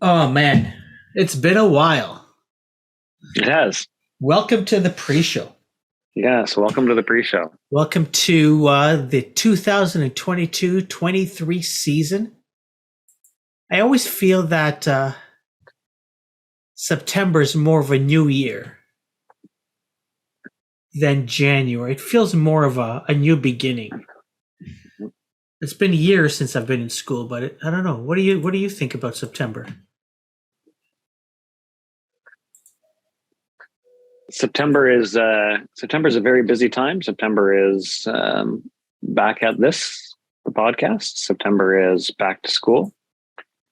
Oh man, it's been a while. It has. Welcome to the pre-show. Yes, welcome to the pre-show. Welcome to the 2022-23 season. I always feel that September is more of a new year than January. It feels more of a new beginning. It's been years since I've been in school, but I don't know. What do you think about September? September is a very busy time. September is back at the podcast. September is back to school.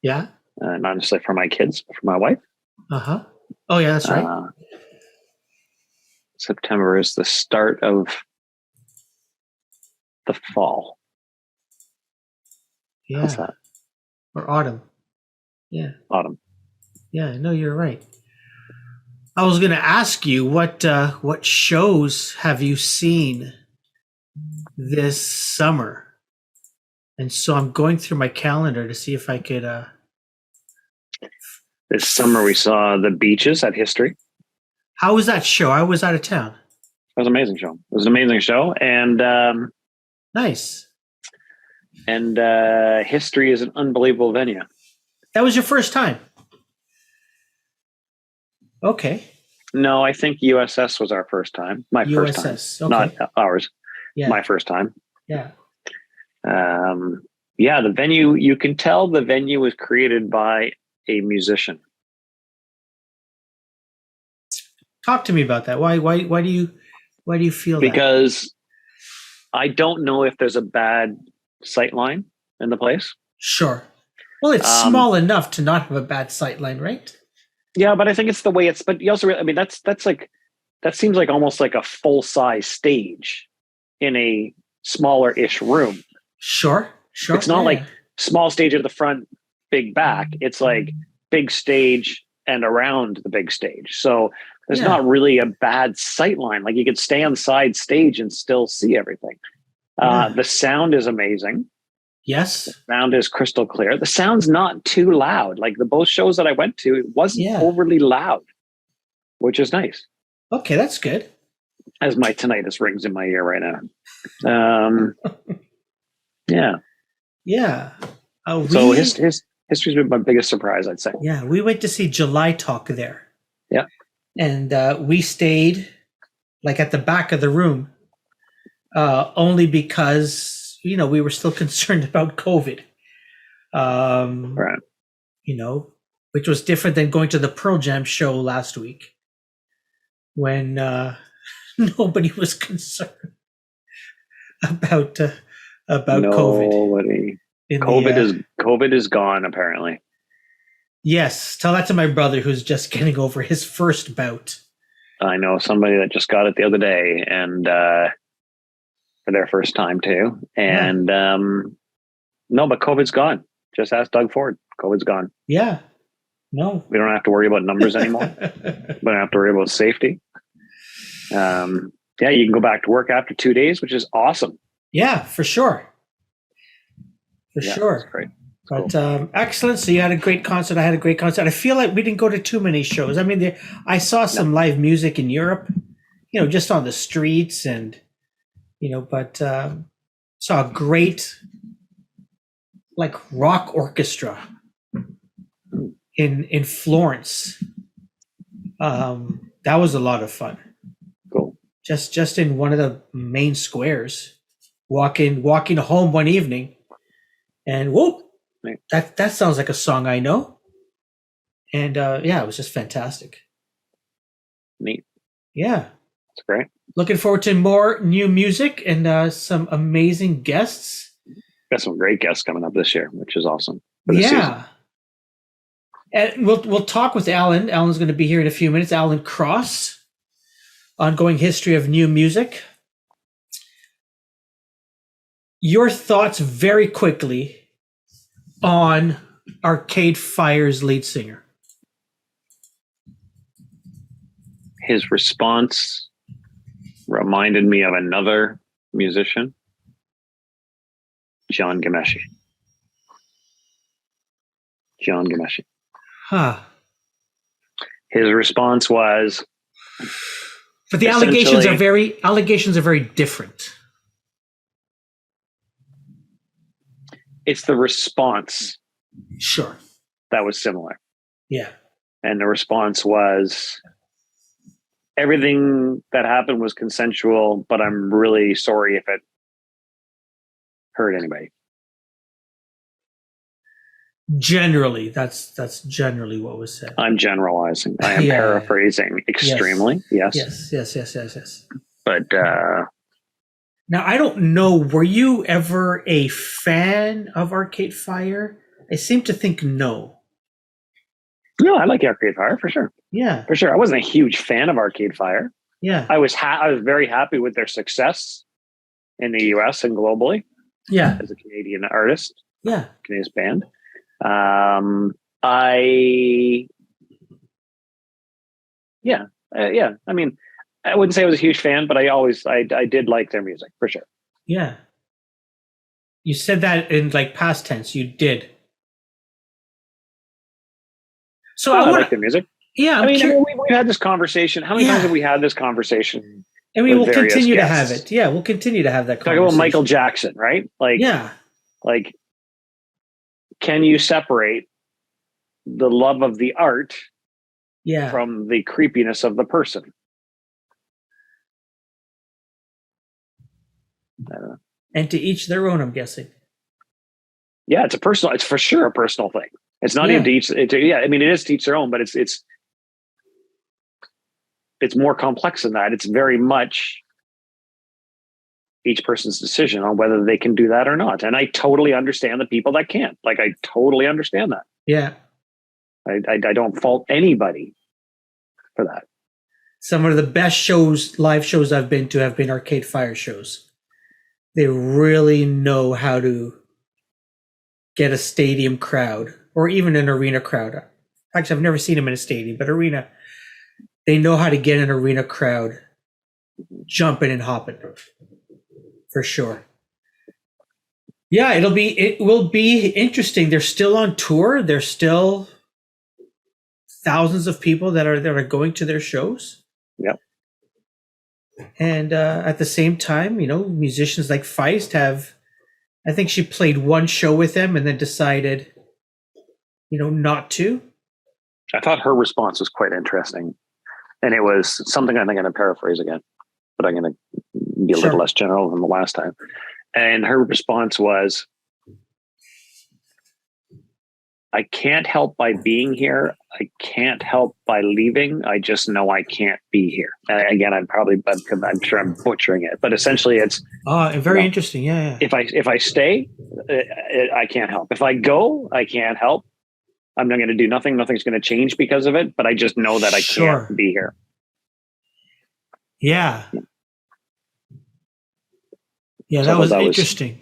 Yeah. Not necessarily for my kids, but for my wife. Uh-huh. Oh yeah, that's right. September is the start of the fall. Yeah. How's that? Or autumn. Yeah. Autumn. Yeah, no, you're right. I was going to ask you what shows have you seen this summer, and so I'm going through my calendar to see if I could. This summer we saw The Beaches at History. How was that show? I was out of town. It was an amazing show. It was an amazing show, and nice. And History is an unbelievable venue. That was your first time? Okay. No, I think USS was our first time. My first time. Okay. Not ours. Yeah. My first time. Yeah. Yeah, the venue, you can tell the venue was created by a musician. Talk to me about that. Why do you feel that? Because I don't know if there's a bad sight line in the place. Sure. Well, it's small enough to not have a bad sight line, right? Yeah, but I think it's the way it's. But you also, I mean, that seems like almost like a full size stage in a smaller ish room. Sure. It's not like small stage at the front, big back. It's like big stage and around the big stage. So there's not really a bad sight line. Like you could stay on side stage and still see everything. The sound is amazing. Yes. The sound is crystal clear. The sound's not too loud. Like both shows that I went to, it wasn't overly loud, which is nice. Okay, that's good. As my tinnitus rings in my ear right now. Yeah. Yeah. So history's been my biggest surprise, I'd say. Yeah, we went to see July Talk there. Yeah. And we stayed like at the back of the room only because we were still concerned about COVID. Right. Which was different than going to the Pearl Jam show last week when nobody was concerned about COVID. COVID is gone, apparently. Yes. Tell that to my brother who's just getting over his first bout. I know somebody that just got it the other day, and for their first time too. And no, but COVID's gone. Just ask Doug Ford. COVID's gone. Yeah. No. We don't have to worry about numbers anymore. We don't have to worry about safety. You can go back to work after 2 days, which is awesome. Yeah, for sure. Sure. That's great. But excellent. So you had a great concert. I had a great concert. I feel like we didn't go to too many shows. I mean, I saw some live music in Europe, just on the streets and, but saw a great like rock orchestra in Florence. That was a lot of fun. Cool. Just in one of the main squares, walking home one evening, and whoop. That sounds like a song I know. And it was just fantastic. Neat. Yeah. That's great. Looking forward to more new music and some amazing guests. Got some great guests coming up this year, which is awesome. For this season. And we'll talk with Alan. Alan's going to be here in a few minutes. Alan Cross, ongoing history of new music. Your thoughts very quickly on Arcade Fire's lead singer. His response reminded me of another musician, John Ghomeshi. Huh. His response was, but the allegations are very different. It's the response. Sure. That was similar. Yeah. And the response was, everything that happened was consensual, but I'm really sorry if it hurt anybody. Generally, that's generally what was said. I'm generalizing. I am paraphrasing extremely. Yes. Yes. But now, I don't know, were you ever a fan of Arcade Fire? I seem to think no. No, I like Arcade Fire for sure. Yeah. For sure. I wasn't a huge fan of Arcade Fire. Yeah. I was very happy with their success in the US and globally. Yeah. As a Canadian artist. Yeah. Canadian band. I mean, I wouldn't say I was a huge fan, but I did like their music for sure. Yeah. You said that in like past tense. You did. So I like their music. Yeah. we've had this conversation. How many times have we had this conversation? And we will continue to have it. Yeah, we'll continue to have that conversation. Talk about Michael Jackson, right? Like, can you separate the love of the art from the creepiness of the person? I don't know. And to each their own, I'm guessing. Yeah, it's for sure a personal thing. It's not even to each. I mean, it is to each their own, but it's more complex than that. It's very much each person's decision on whether they can do that or not. And I totally understand the people that can't. Like, I totally understand that. Yeah. I don't fault anybody for that. Some of the best live shows I've been to have been Arcade Fire shows. They really know how to get a stadium crowd or even an arena crowd. Actually, I've never seen them in a stadium, but arena. They know how to get an arena crowd jumping and hopping, for sure. Yeah, it will be interesting. They're still on tour. There's still thousands of people that are going to their shows. Yep. And at the same time, musicians like Feist I think she played one show with them and then decided, not to. I thought her response was quite interesting. And it was something I think I'm going to paraphrase again, but I'm going to be a little less general than the last time. And her response was, I can't help by being here. I can't help by leaving. I just know I can't be here. Again, I'm sure I'm butchering it, but essentially it's very interesting. Yeah. If I stay, I can't help. If I go, I can't help. I'm not going to do nothing. Nothing's going to change because of it, but I just know that I can't be here. Yeah. Yeah, that was interesting.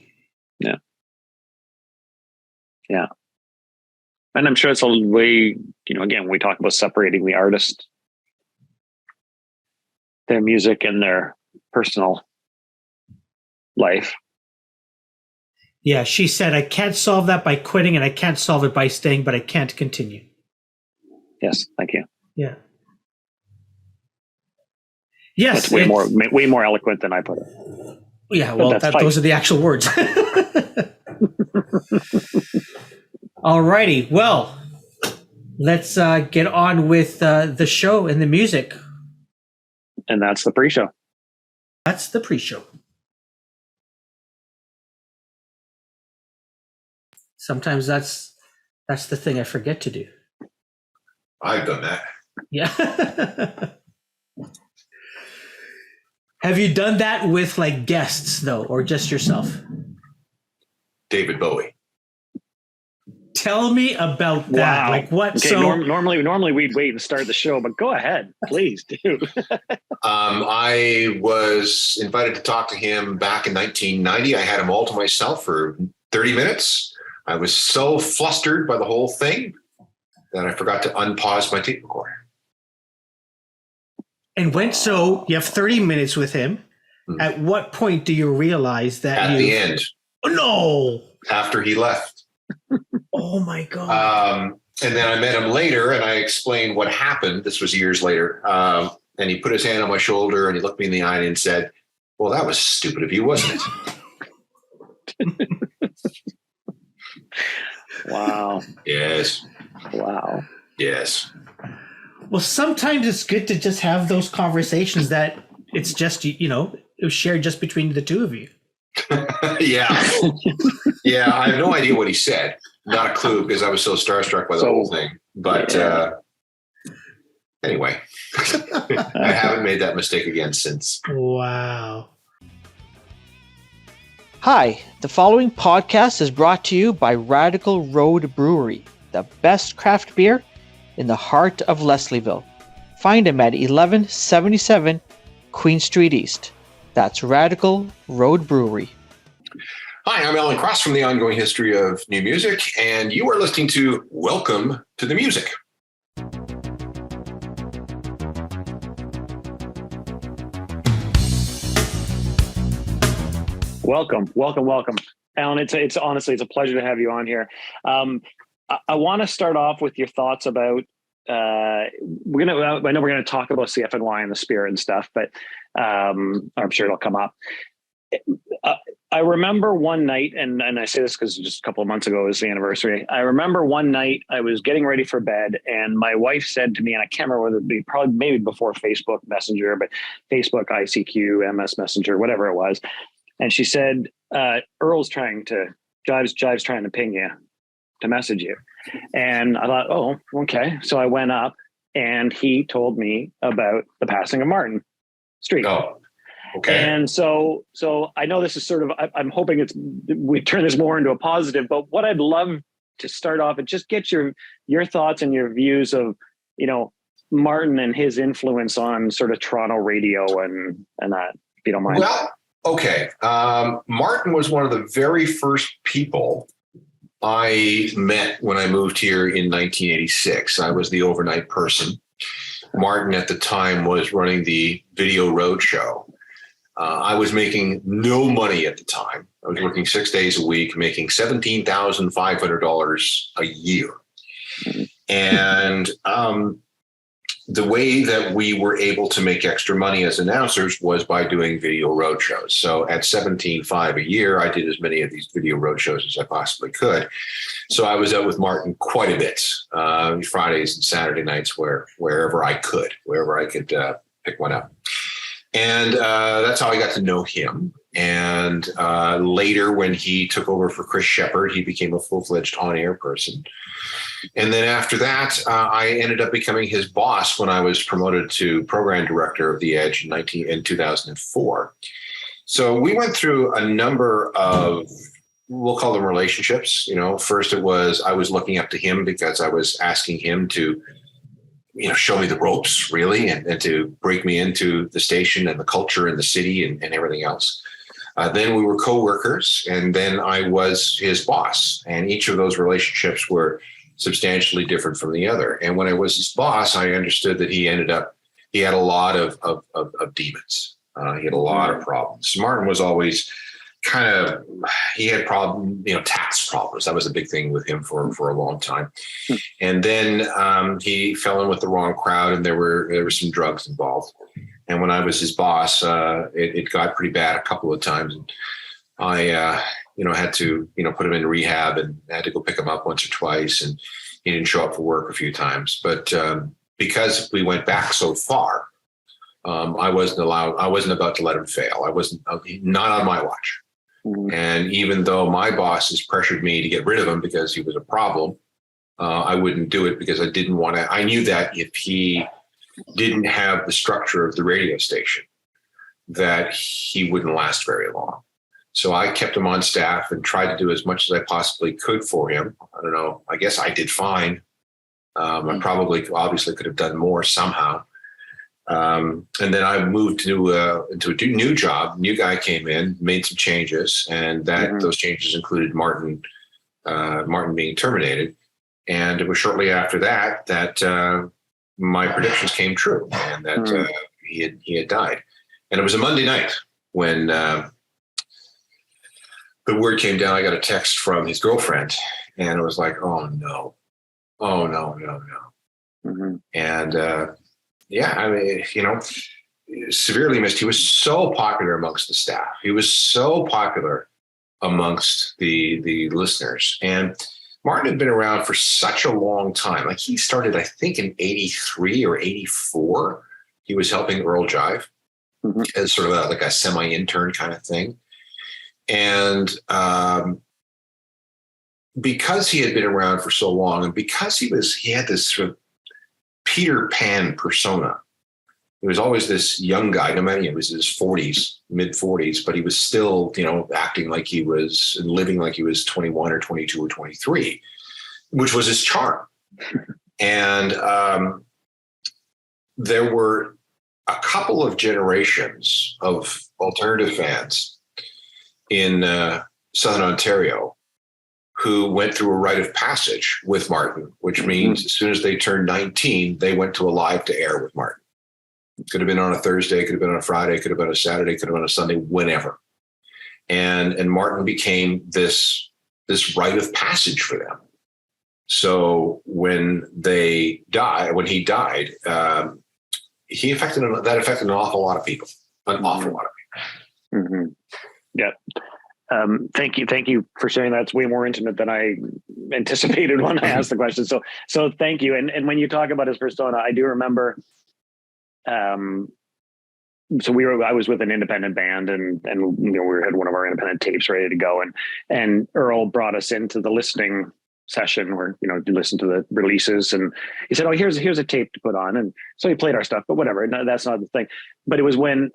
Yeah. And I'm sure it's a way, again, when we talk about separating the artist, their music and their personal life. Yeah, she said, I can't solve that by quitting and I can't solve it by staying, but I can't continue. Yes, thank you. Yeah. Yes. That's way more eloquent than I put it. Yeah, well, those are the actual words. All righty. Well, let's get on with the show and the music. And that's the pre-show. That's the pre-show. Sometimes that's the thing I forget to do. I've done that. Yeah. Have you done that with like guests though, or just yourself? David Bowie. Tell me about that. Wow. Like what? Okay, so normally we'd wait and start the show, but go ahead, please do. I was invited to talk to him back in 1990. I had him all to myself for 30 minutes. I was so flustered by the whole thing that I forgot to unpause my tape recorder. And so you have 30 minutes with him. Mm-hmm. At what point do you realize that at the end? Oh no! After he left. Oh my God. And then I met him later and I explained what happened. This was years later. And he put his hand on my shoulder and he looked me in the eye and said, well, that was stupid of you, wasn't it? Wow. Yes. Wow. Yes. Well, sometimes it's good to just have those conversations that it's just, it was shared just between the two of you. Yeah. Yeah. I have no idea what he said. Not a clue because I was so starstruck by the whole thing. But anyway, I haven't made that mistake again since. Wow. Hi, the following podcast is brought to you by Radical Road Brewery, the best craft beer in the heart of Leslieville. Find them at 1177 Queen Street East. That's Radical Road Brewery. Hi, I'm Alan Cross from the Ongoing History of New Music, and you are listening to Welcome to the Music. Welcome. Alan, it's honestly, it's a pleasure to have you on here. I want to start off with your thoughts about, I know we're going to talk about CFNY and the Spirit and stuff, but I'm sure it'll come up. I remember one night, and I say this because just a couple of months ago was the anniversary. I remember one night I was getting ready for bed and my wife said to me, and I can't remember whether it be maybe before Facebook Messenger, but Facebook, ICQ, MS Messenger, whatever it was. And she said, Jive's trying to ping you, to message you. And I thought, oh, okay. So I went up and he told me about the passing of Martin Street. Oh, okay. And so I know this is sort of, I'm hoping we turn this more into a positive, but what I'd love to start off and just get your thoughts and your views of, Martin and his influence on sort of Toronto radio and that, if you don't mind. Well, okay. Martin was one of the very first people I met when I moved here in 1986. I was the overnight person. Martin at the time was running the Video Roadshow. I was making no money at the time. I was working 6 days a week, making $17,500 a year. And the way that we were able to make extra money as announcers was by doing video roadshows. So at $17,500 a year, I did as many of these video roadshows as I possibly could. So I was out with Martin quite a bit, Fridays and Saturday nights, wherever I could pick one up. And that's how I got to know him. And later, when he took over for Chris Shepard, he became a full-fledged on-air person. And then after that, I ended up becoming his boss when I was promoted to program director of The Edge in 2004. So we went through a number of, we'll call them relationships. First I was looking up to him because I was asking him to, show me the ropes, really, and to break me into the station and the culture and the city and everything else. Then we were co-workers, and then I was his boss. And each of those relationships were substantially different from the other. And when I was his boss, I understood that he had a lot of demons. He had a lot of problems. Martin was always he had tax problems. That was a big thing with him for a long time. And then he fell in with the wrong crowd, and there were some drugs involved. And when I was his boss, it got pretty bad a couple of times. And I, had to, put him in rehab and had to go pick him up once or twice. And he didn't show up for work a few times. But because we went back so far, I wasn't about to let him fail. Not on my watch. Mm-hmm. And even though my bosses pressured me to get rid of him because he was a problem, I wouldn't do it because I didn't want to. I knew that if he didn't have the structure of the radio station, that he wouldn't last very long. So I kept him on staff and tried to do as much as I possibly could for him. I don't know. I guess I did fine. I probably obviously could have done more somehow. And then I moved into a new job. New guy came in, made some changes, and those changes included Martin being terminated. And it was shortly after that my predictions came true, and that he had died. And it was a Monday night when the word came down. I got a text from his girlfriend, and it was like, oh no. Oh, no. Mm-hmm. And yeah, I mean, severely missed. He was so popular amongst the staff. He was so popular amongst the listeners. And Martin had been around for such a long time. Like, he started, I think, in 83 or 84. He was helping Earl Jive as sort of like a semi-intern kind of thing. And because he had been around for so long, and because he had this sort of Peter Pan persona. He was always this young guy. No matter, it was his 40s, mid 40s, but he was still, acting like he was and living like he was 21 or 22 or 23, which was his charm. And there were a couple of generations of alternative fans in Southern Ontario who went through a rite of passage with Martin, which means as soon as they turned 19, they went to a live to air with Martin. It could have been on a Thursday, could have been on a Friday, could have been a Saturday, could have been a Sunday, whenever. And Martin became this rite of passage for them. So when he died, that affected an awful lot of people, an awful lot of people. Mm-hmm. Yeah. Thank you for sharing that. It's way more intimate than I anticipated when I asked the question. So thank you. And when you talk about his persona, I do remember, I was with an independent band and we had one of our independent tapes ready to go. And Earl brought us into the listening session where, you listen to the releases, and he said, "Oh, here's a tape to put on." And so he played our stuff, but whatever. No, that's not the thing. But it was when,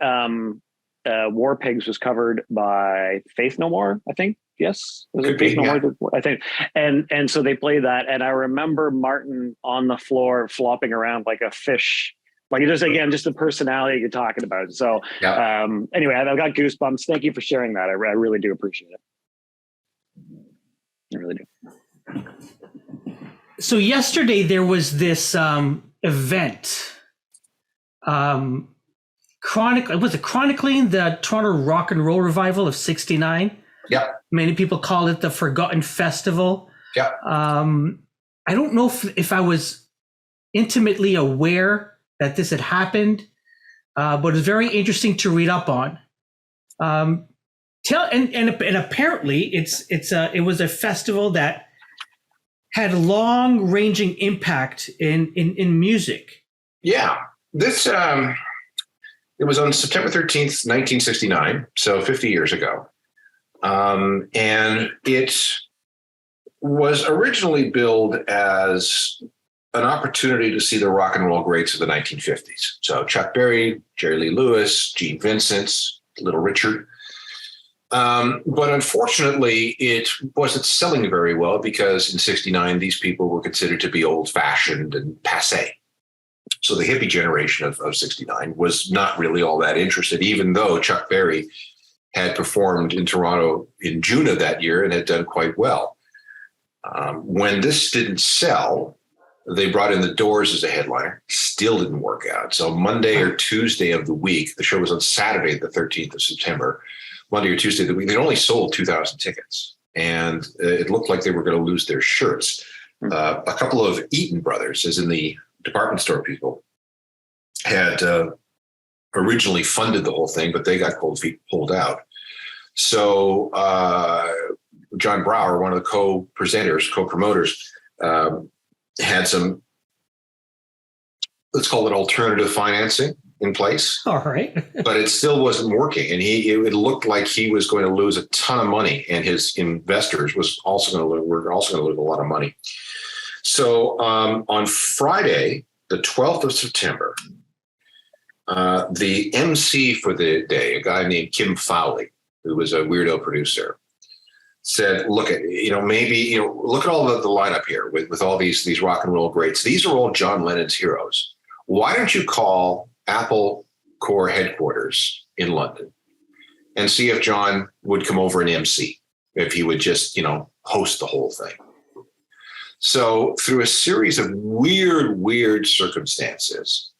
War Pigs was covered by Faith No More, I think. Yes, was it Faith No More? I think. And so they played that, and I remember Martin on the floor flopping around like a fish, like just the personality you're talking about. So anyway, I've got goosebumps. Thank you for sharing that. I really do appreciate it. I really do. So yesterday there was this event. Chronicling the Toronto Rock and Roll Revival of '69. Yeah. Many people call it the Forgotten Festival. Yeah. I don't know if I was intimately aware that this had happened, but it was very interesting to read up on. And apparently it was a festival that had long-ranging impact in music. Yeah. This it was on September 13th, 1969, so 50 years ago. And it was originally billed as an opportunity to see the rock and roll greats of the 1950s. So Chuck Berry, Jerry Lee Lewis, Gene Vincent, Little Richard. But unfortunately, it wasn't selling very well because in '69, these people were considered to be old-fashioned and passé. So the hippie generation of '69 was not really all that interested, even though Chuck Berry had performed in Toronto in June of that year and had done quite well. When this didn't sell, they brought in the Doors as a headliner. Still didn't work out. So Monday or Tuesday of the week, the show was on Saturday, the 13th of September. Monday or Tuesday of the week, they'd only sold 2,000 tickets. And it looked like they were going to lose their shirts. A couple of Eaton brothers, as in the department store people, had originally funded the whole thing, but they got cold feet, pulled out. So John Brower, one of the co-promoters, had some, let's call it alternative financing in place. All right. But it still wasn't working. And it looked like he was going to lose a ton of money, and his investors were also going to lose a lot of money. So on Friday, the 12th of September, the MC for the day, a guy named Kim Fowley, who was a weirdo producer, said, look at all the lineup here with all these rock and roll greats. These are all John Lennon's heroes. Why don't you call Apple Corps headquarters in London and see if John would come over and MC, if he would just, host the whole thing. So through a series of weird circumstances,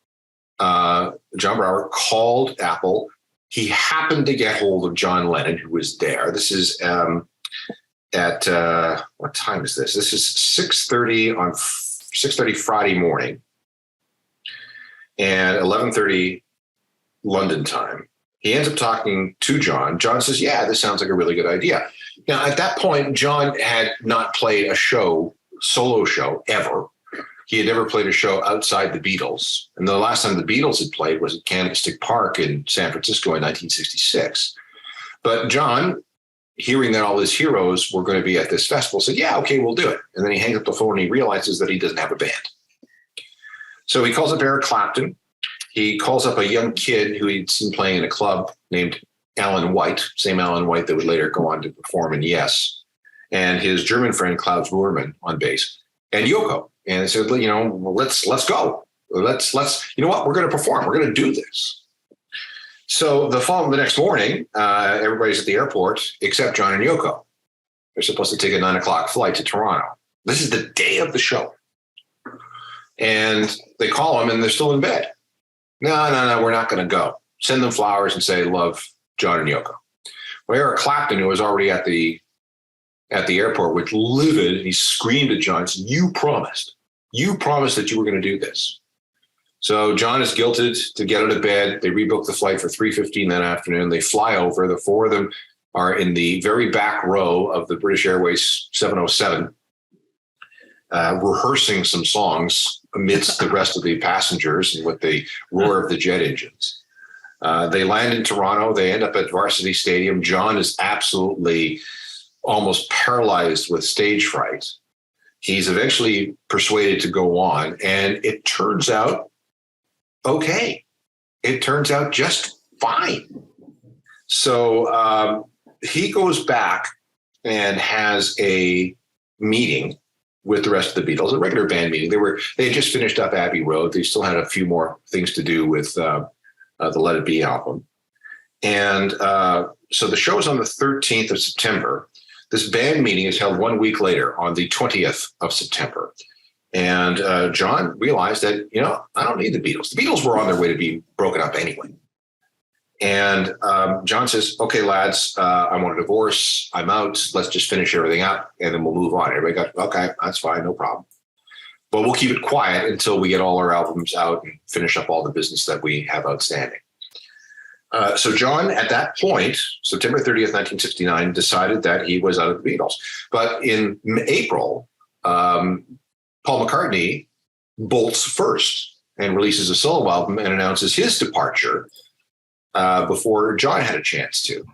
John Brower called Apple. He happened to get hold of John Lennon, who was there. This is at what time is this? This is 6:30 on 6:30 Friday morning, and 11:30 London time. He ends up talking to John. John says, yeah, this sounds like a really good idea. Now, at that point, John had not played a solo show, ever. He had never played a show outside the Beatles. And the last time the Beatles had played was at Candlestick Park in San Francisco in 1966. But John, hearing that all his heroes were going to be at this festival, said, yeah, okay, we'll do it. And then he hangs up the phone and he realizes that he doesn't have a band. So he calls up Eric Clapton. He calls up a young kid who he'd seen playing in a club named Alan White, same Alan White that would later go on to perform in Yes, and his German friend Klaus Ruhrmann on bass, and Yoko. And said, let's go. Let's you know what? We're going to perform. We're going to do this. So the next morning, everybody's at the airport except John and Yoko. They're supposed to take a 9:00 flight to Toronto. This is the day of the show. And they call them and they're still in bed. No, we're not going to go. Send them flowers and say, love, John and Yoko. Well, Eric Clapton, who was already at the airport, was livid, and he screamed at John, said, you promised that you were going to do this. So John is guilted to get out of bed. They rebook the flight for 3:15 that afternoon. They fly over. The four of them are in the very back row of the British Airways 707, rehearsing some songs amidst the rest of the passengers and with the roar of the jet engines. They land in Toronto. They end up at Varsity Stadium. John is absolutely almost paralyzed with stage fright. He's eventually persuaded to go on, and it turns out okay. It turns out just fine. So he goes back and has a meeting with the rest of the Beatles, a regular band meeting. They had just finished up Abbey Road. They still had a few more things to do with the Let It Be album. And so the show is on the 13th of September. This band meeting is held 1 week later on the 20th of September. And John realized that, I don't need the Beatles. The Beatles were on their way to being broken up anyway. And John says, okay, lads, I want a divorce. I'm out. Let's just finish everything up and then we'll move on. Everybody got, okay, that's fine. No problem. But we'll keep it quiet until we get all our albums out and finish up all the business that we have outstanding. So John, at that point, September 30th, 1969, decided that he was out of the Beatles. But in April, Paul McCartney bolts first and releases a solo album and announces his departure before John had a chance to.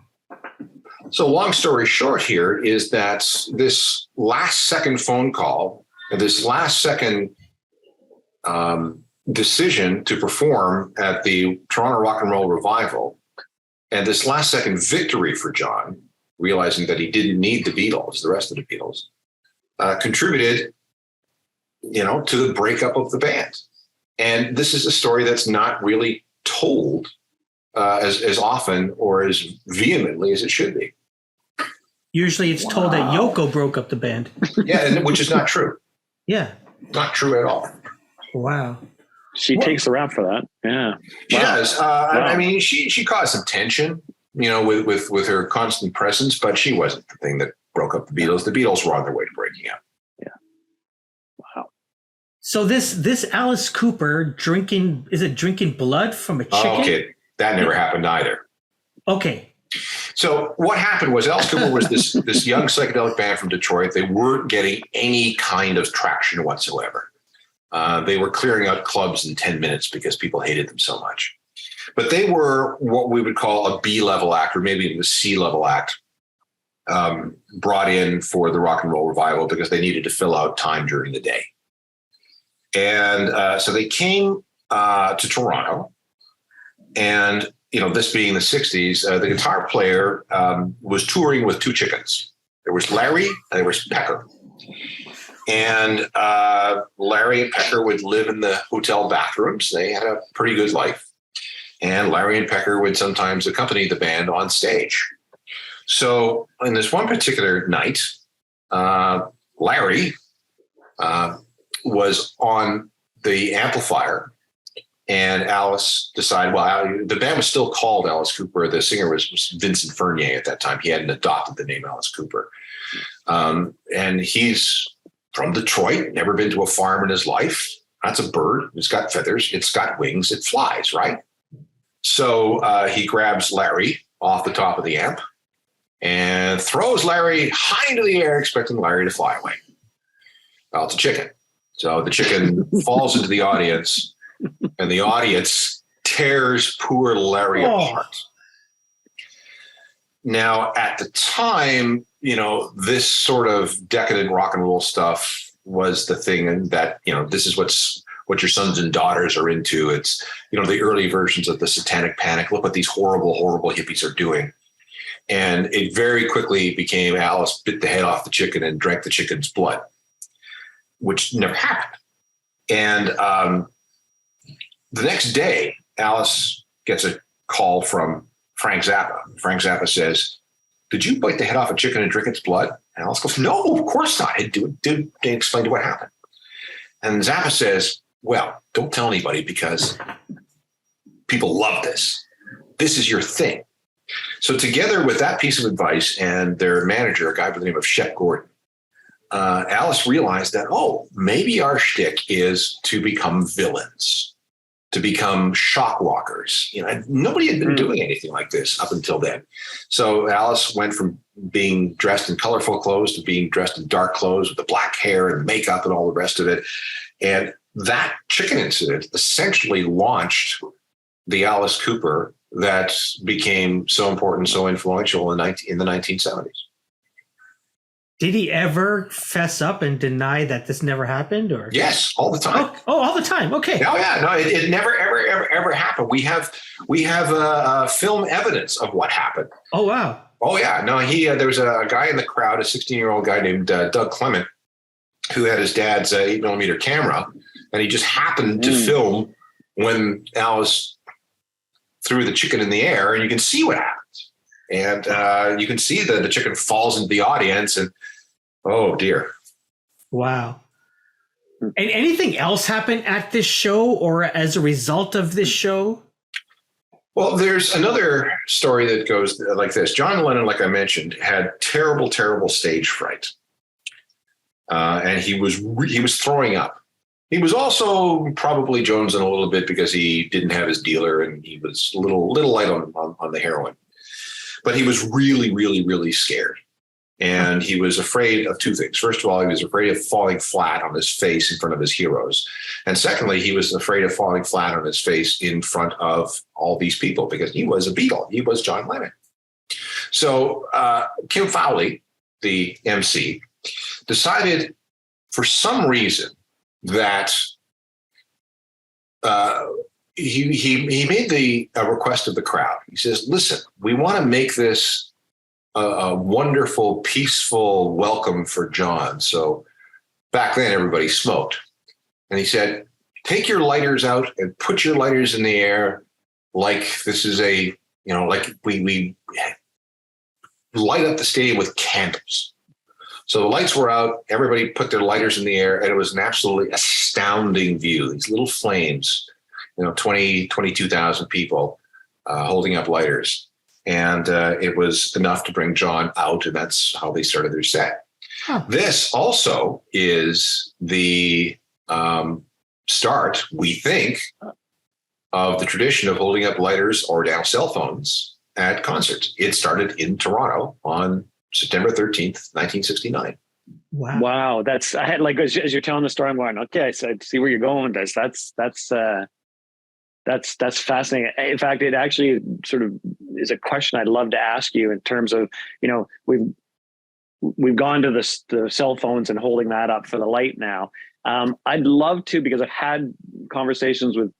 So long story short here is that this last second phone call, this last second decision to perform at the Toronto Rock and Roll Revival, and this last second victory for John, realizing that he didn't need the Beatles, the rest of the Beatles, contributed, to the breakup of the band. And this is a story that's not really told as often or as vehemently as it should be. Usually it's told that Yoko broke up the band. Yeah, which is not true. Yeah. Not true at all. Wow. She takes the rap for that. Yeah. She does. I mean, she caused some tension, with her constant presence, but she wasn't the thing that broke up the Beatles. The Beatles were on their way to breaking up. Yeah. Wow. So this Alice Cooper drinking blood from a chicken? Oh, okay. That never happened either. Okay. So what happened was Alice Cooper was this young psychedelic band from Detroit. They weren't getting any kind of traction whatsoever. They were clearing out clubs in 10 minutes because people hated them so much. But they were what we would call a B-level act, or maybe even a C-level act, brought in for the Rock and Roll Revival because they needed to fill out time during the day. And so they came to Toronto. And, this being the 60s, the guitar player was touring with two chickens. There was Larry and there was Pecker. And Larry and Pecker would live in the hotel bathrooms. They had a pretty good life. And Larry and Pecker would sometimes accompany the band on stage. So in this one particular night, Larry was on the amplifier, and Alice decided, the band was still called Alice Cooper. The singer was Vincent Fernier at that time. He hadn't adopted the name Alice Cooper. And he's from Detroit, never been to a farm in his life. That's a bird. It's got feathers. It's got wings. It flies, right? So he grabs Larry off the top of the amp and throws Larry high into the air, expecting Larry to fly away. Well, it's a chicken. So the chicken falls into the audience, and the audience tears poor Larry apart. Now, at the time, this sort of decadent rock and roll stuff was the thing that, this is what your sons and daughters are into. It's, the early versions of the Satanic Panic. Look what these horrible, horrible hippies are doing. And it very quickly became Alice bit the head off the chicken and drank the chicken's blood, which never happened. And the next day, Alice gets a call from Frank Zappa. Frank Zappa says, "Did you bite the head off a chicken and drink its blood?" And Alice goes, "No, of course not. I did explain to what happened." And Zappa says, "Well, don't tell anybody because people love this. This is your thing." So together with that piece of advice and their manager, a guy by the name of Shep Gordon, Alice realized that, maybe our shtick is to become villains, to become shock rockers. Nobody had been doing anything like this up until then. So Alice went from being dressed in colorful clothes to being dressed in dark clothes with the black hair and makeup and all the rest of it. And that chicken incident essentially launched the Alice Cooper that became so important, so influential in the 1970s. Did he ever fess up and deny that this never happened? Or yes, all the time. Oh, all the time. Okay. Oh yeah, no, it never ever happened. We have film evidence of what happened. Oh wow. Oh yeah, no, there was a guy in the crowd, a 16-year-old guy named Doug Clement, who had his dad's 8mm camera, and he just happened to film when Alice threw the chicken in the air, and you can see what happens. And you can see the chicken falls into the audience, and oh dear. Wow. And anything else happen at this show or as a result of this show? Well, there's another story that goes like this. John Lennon, like I mentioned, had terrible, terrible stage fright. And he was throwing up. He was also probably jonesing a little bit because he didn't have his dealer and he was a little light on the heroin. But he was really, really, really scared. And he was afraid of two things. First of all, he was afraid of falling flat on his face in front of his heroes. And secondly, he was afraid of falling flat on his face in front of all these people because he was a Beatle. He was John Lennon. So Kim Fowley, the MC, decided for some reason that he made a request of the crowd. He says, "Listen, we want to make this a wonderful, peaceful welcome for John." So back then, everybody smoked. And he said, "Take your lighters out and put your lighters in the air like this is like we light up the stadium with candles." So the lights were out, everybody put their lighters in the air, and it was an absolutely astounding view. These little flames, 22,000 people holding up lighters. And it was enough to bring John out, and that's how they started their set. Huh. This also is the start, we think, of the tradition of holding up lighters or now cell phones at concerts. It started in Toronto on September 13th, 1969. Wow. That's, I had as you're telling the story, I'm going, okay, so I see where you're going with this. That's fascinating. In fact, it actually sort of is a question I'd love to ask you in terms of, we've gone to the cell phones and holding that up for the light now. I'd love to, because I've had conversations with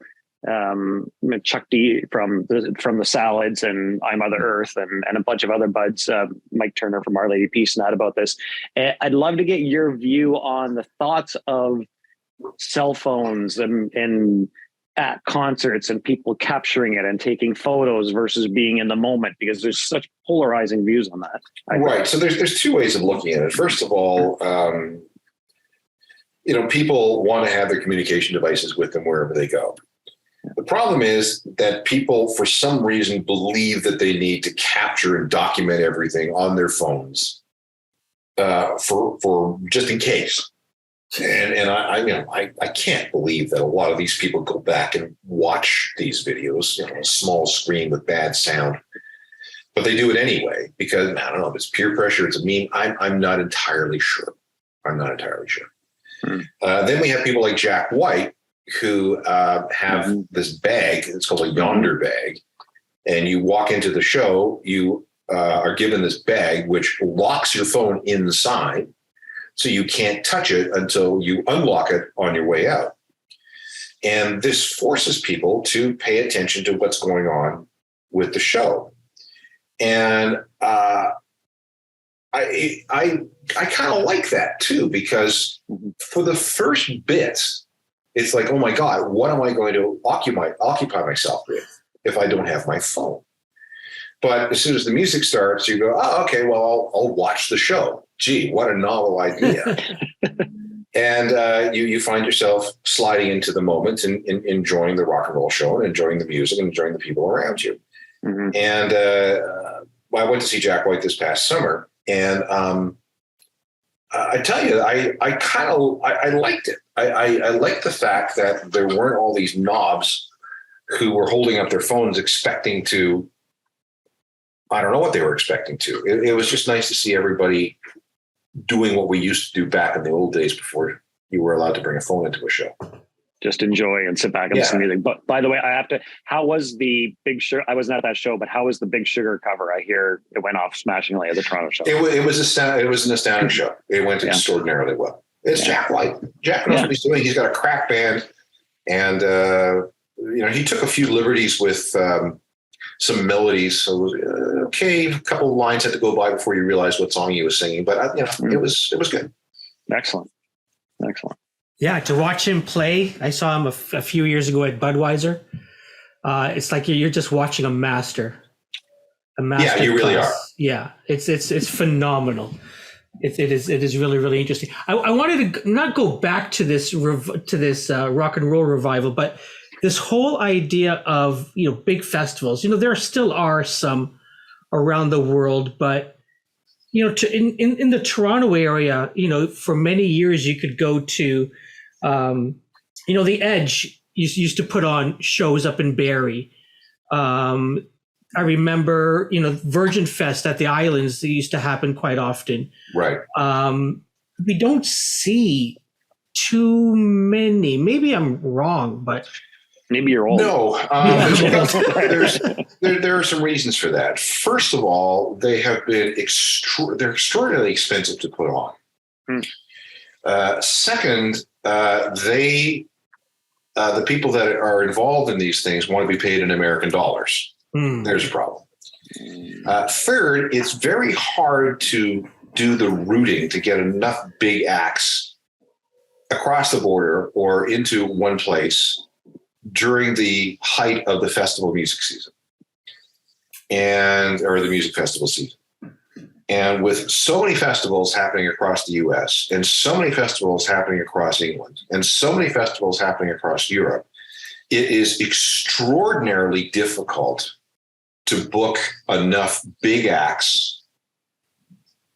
Chuck D from the Salads and I'm Mother Earth and a bunch of other buds, Mike Turner from Our Lady Peace and that about this. I'd love to get your view on the thoughts of cell phones and at concerts and people capturing it and taking photos versus being in the moment, because there's such polarizing views on that. Right. So there's two ways of looking at it. First of all, people want to have their communication devices with them wherever they go. The problem is that people, for some reason, believe that they need to capture and document everything on their phones for just in case. And I can't believe that a lot of these people go back and watch these videos, on a small screen with bad sound, but they do it anyway because I don't know if it's peer pressure, it's a meme. I'm not entirely sure. Then we have people like Jack White who have this bag. It's called a Yonder bag, and you walk into the show, you are given this bag which locks your phone inside. So you can't touch it until you unlock it on your way out. And this forces people to pay attention to what's going on with the show. And I kind of like that too, because for the first bit, it's like, oh my God, what am I going to occupy myself with if I don't have my phone? But as soon as the music starts, you go, oh, okay, well, I'll watch the show. Gee, what a novel idea. And you find yourself sliding into the moment and enjoying the rock and roll show and enjoying the music and enjoying the people around you. Mm-hmm. And I went to see Jack White this past summer, and I tell you, I liked it. I liked the fact that there weren't all these knobs who were holding up their phones expecting to, I don't know what they were expecting to. It was just nice to see everybody doing what we used to do back in the old days before you were allowed to bring a phone into a show. Just enjoy and sit back and listen to music. But by the way, how was the Big Sugar? I wasn't at that show, but how was the Big Sugar cover? I hear it went off smashingly at the Toronto show. It was an astounding show. It went extraordinarily well. It's Jack White. Jack knows what he's doing. He's got a crack band, and he took a few liberties with some melodies. So a couple of lines had to go by before you realized what song he was singing. But it was good. Excellent. Yeah, to watch him play, I saw him a few years ago at Budweiser. It's like you're just watching a master. Yeah, you really are. Yeah, it's phenomenal. It is really, really interesting. I wanted to not go back to this rock and roll revival, but this whole idea of big festivals. There still are some around the world, but in the Toronto area, for many years you could go to, the Edge used to put on shows up in Barrie. I remember, Virgin Fest at the Islands, that used to happen quite often. Right. We don't see too many. Maybe I'm wrong, but maybe you're old. No, there are some reasons for that. First of all, they have been they're extraordinarily expensive to put on. Second, the people that are involved in these things want to be paid in American dollars. There's a problem. Third, it's very hard to do the routing to get enough big acts across the border or into one place during the height of the festival music season or the music festival season. And with so many festivals happening across the US and so many festivals happening across England and so many festivals happening across Europe, it is extraordinarily difficult to book enough big acts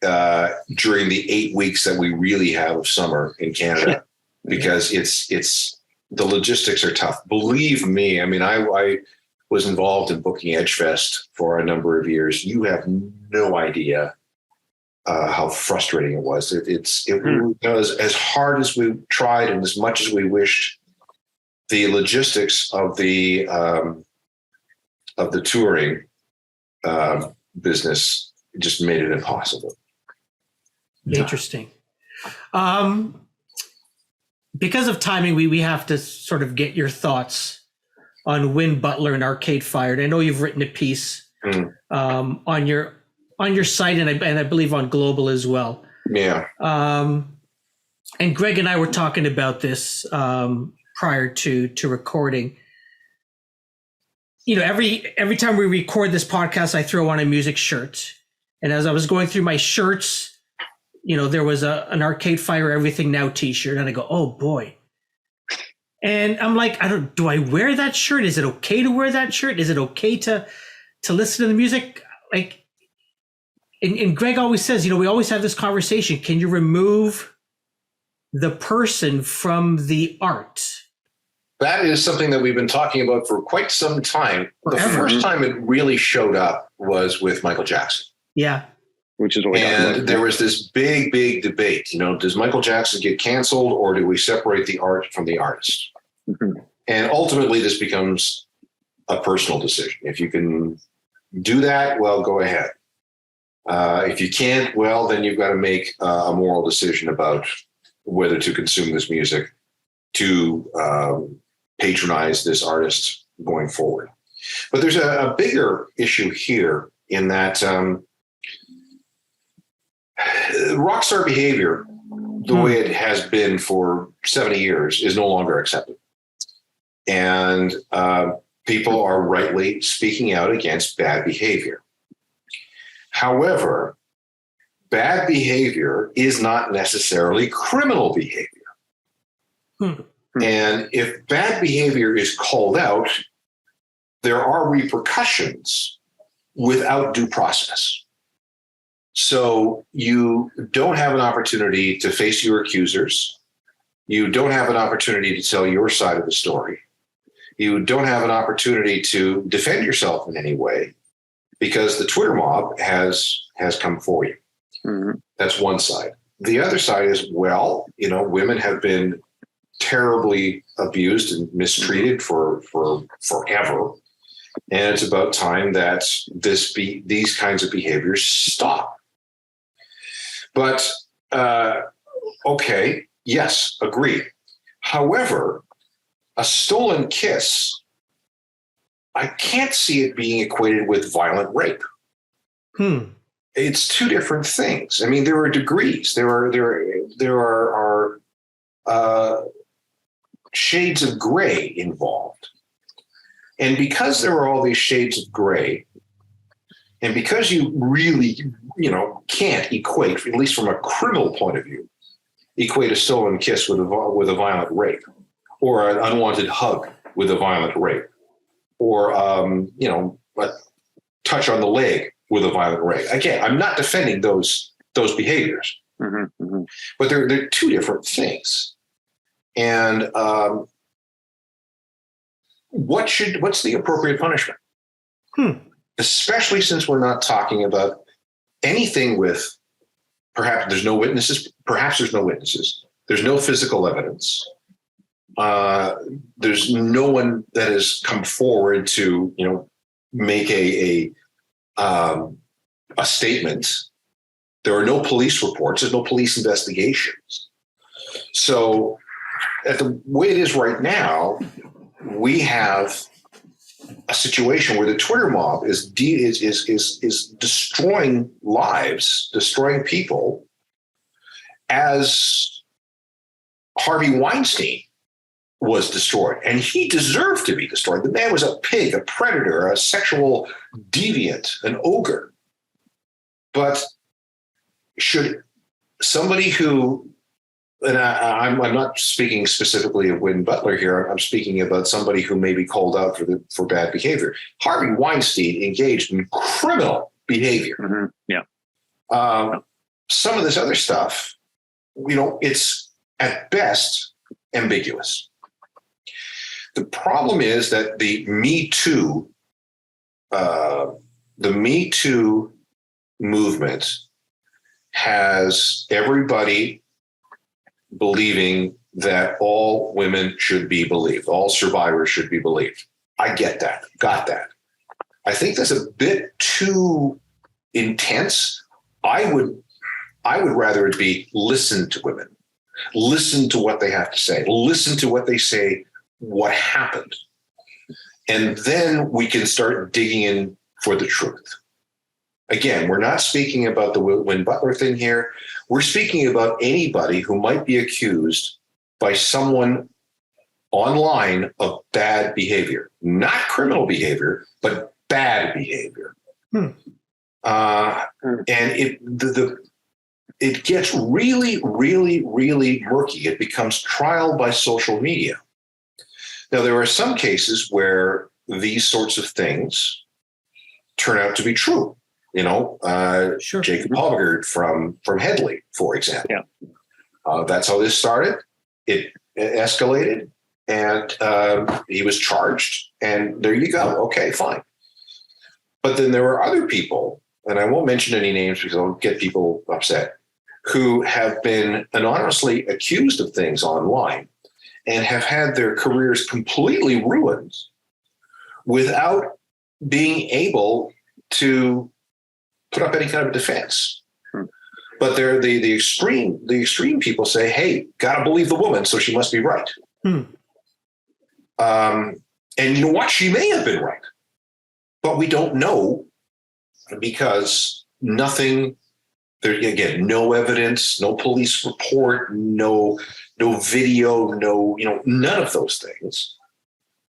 during the 8 weeks that we really have of summer in Canada, because it's the logistics are tough. Believe me. I mean, I was involved in booking Edgefest for a number of years. You have no idea how frustrating it was. As hard as we tried and as much as we wished, the logistics of the touring business just made it impossible. Interesting. Because of timing, we have to sort of get your thoughts on Win Butler and Arcade Fire. And I know you've written a piece on your site and I believe on Global as well. Yeah. And Gregg and I were talking about this prior to recording. Every time we record this podcast, I throw on a music shirt. And as I was going through my shirts, there was an Arcade Fire Everything Now t-shirt. And I go, oh boy. And I'm like, do I wear that shirt? Is it okay to wear that shirt? Is it okay to listen to the music? Like, and Gregg always says, we always have this conversation. Can you remove the person from the art? That is something that we've been talking about for quite some time. Forever. The first time it really showed up was with Michael Jackson. Yeah. Which is what we talked about. And there was this big debate. Does Michael Jackson get canceled, or do we separate the art from the artist? Mm-hmm. And ultimately, this becomes a personal decision. If you can do that, well, go ahead. If you can't, well, then you've got to make a moral decision about whether to consume this music, to patronize this artist going forward. But there's a bigger issue here in that rock star behavior, the way it has been for 70 years, is no longer accepted. And people are rightly speaking out against bad behavior. However, bad behavior is not necessarily criminal behavior. And if bad behavior is called out, there are repercussions without due process. So you don't have an opportunity to face your accusers. You don't have an opportunity to tell your side of the story. You don't have an opportunity to defend yourself in any way because the Twitter mob has come for you. Mm-hmm. That's one side. The other side is, well, women have been terribly abused and mistreated for forever. And it's about time that these kinds of behaviors stop. But, okay, yes, agree. However, a stolen kiss, I can't see it being equated with violent rape. It's two different things. I mean, there are degrees. There are shades of gray involved. And because there are all these shades of gray, and because you really, can't equate, at least from a criminal point of view, equate a stolen kiss with a violent rape, or an unwanted hug with a violent rape, or a touch on the leg with a violent rape. Again, I'm not defending those behaviors, but they're two different things. And what's the appropriate punishment? Especially since we're not talking about anything with perhaps there's no witnesses. There's no physical evidence. There's no one that has come forward to make a statement. There are no police reports. There's no police investigations. So, at the way it is right now, we have a situation where the Twitter mob is destroying lives, destroying people, as Harvey Weinstein was destroyed, and he deserved to be destroyed. The man was a pig, a predator, a sexual deviant, an ogre. But should somebody who, and I'm not speaking specifically of Win Butler here, I'm speaking about somebody who may be called out for bad behavior. Harvey Weinstein engaged in criminal behavior. Some of this other stuff, it's at best ambiguous. The problem is that the Me Too movement has everybody believing that all women should be believed, all survivors should be believed. I get that, got that. I think that's a bit too intense. I would rather it be listen to women, listen to what they have to say, listen to what they say, what happened. And then we can start digging in for the truth. Again, we're not speaking about the Win Butler thing here. We're speaking about anybody who might be accused by someone online of bad behavior, not criminal behavior, but bad behavior. And it gets really, really, really murky. It becomes trial by social media. Now, there are some cases where these sorts of things turn out to be true. Sure. Jacob Hobegard from Headley, for example. That's how this started. It escalated, and he was charged, and there you go. Okay, fine. But then there were other people, and I won't mention any names because I'll get people upset, who have been anonymously accused of things online and have had their careers completely ruined without being able to put up any kind of defense. But they're the extreme people say, hey, gotta believe the woman, so she must be right. And you know what? She may have been right, but we don't know because nothing, there again, no evidence, no police report, no video, none of those things.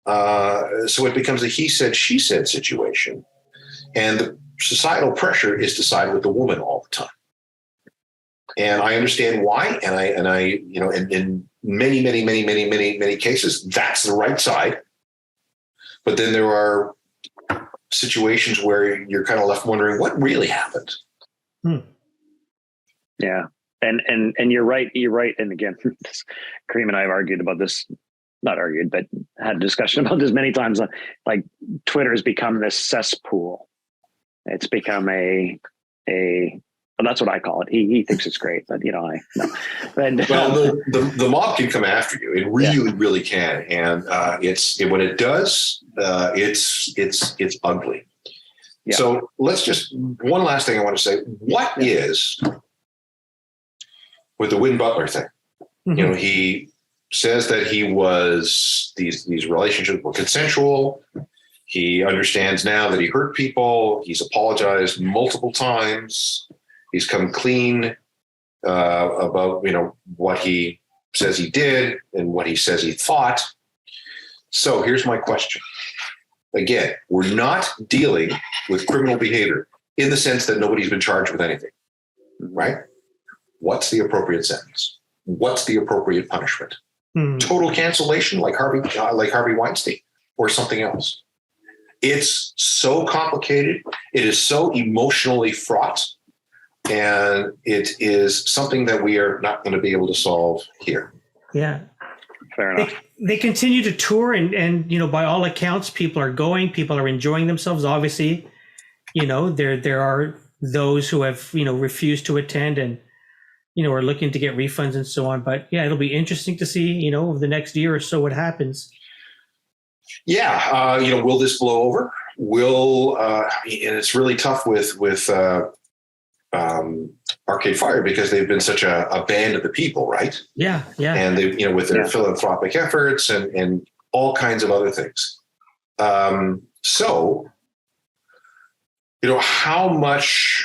So it becomes a he said, she said situation. And the societal pressure is to side with the woman all the time. And I understand why. And I, in many cases, that's the right side. But then there are situations where you're kind of left wondering what really happened. Yeah. And you're right. And again, Karim and I have argued about this, not argued, but had a discussion about this many times. Like Twitter has become this cesspool. It's become well, that's what I call it. He thinks it's great, but I no. And, well, the mob can come after you. It really can, and when it does, it's ugly. Yeah. So let's just one last thing I want to say. What is with the Win Butler thing? Mm-hmm. He says that these relationships were consensual. He understands now that he hurt people. He's apologized multiple times. He's come clean about, what he says he did and what he says he thought. So here's my question. Again, we're not dealing with criminal behavior in the sense that nobody's been charged with anything, right? What's the appropriate sentence? What's the appropriate punishment? Total cancellation like Harvey Weinstein or something else? It's so complicated. It is so emotionally fraught. And it is something that we are not going to be able to solve here. Yeah. Fair enough. They continue to tour and by all accounts, people are going, people are enjoying themselves. Obviously, there are those who have, refused to attend and, are looking to get refunds and so on. But yeah, it'll be interesting to see, over the next year or so what happens. Yeah. Will this blow over? And it's really tough with Arcade Fire because they've been such a band of the people, right? Yeah. And they, with their philanthropic efforts and all kinds of other things. So, how much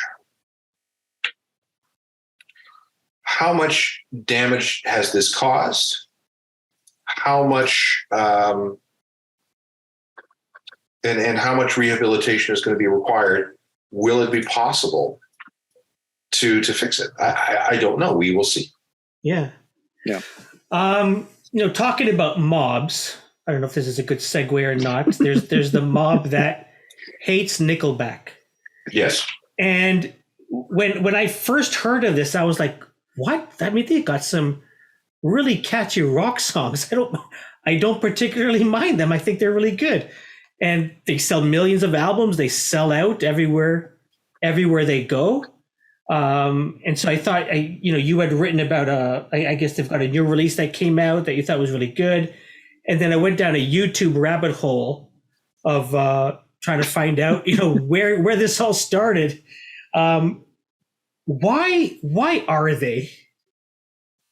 damage has this caused? How much, and how much rehabilitation is going to be required? Will it be possible to fix it? I don't know. We will see. Yeah. Talking about mobs, I don't know if this is a good segue or not. There's the mob that hates Nickelback. Yes. And when I first heard of this, I was like, what? I mean, they got some really catchy rock songs. I don't particularly mind them. I think they're really good. And they sell millions of albums. They sell out everywhere they go. And so I thought, you had written about I guess they've got a new release that came out that you thought was really good. And then I went down a YouTube rabbit hole of trying to find out, where this all started. Why are they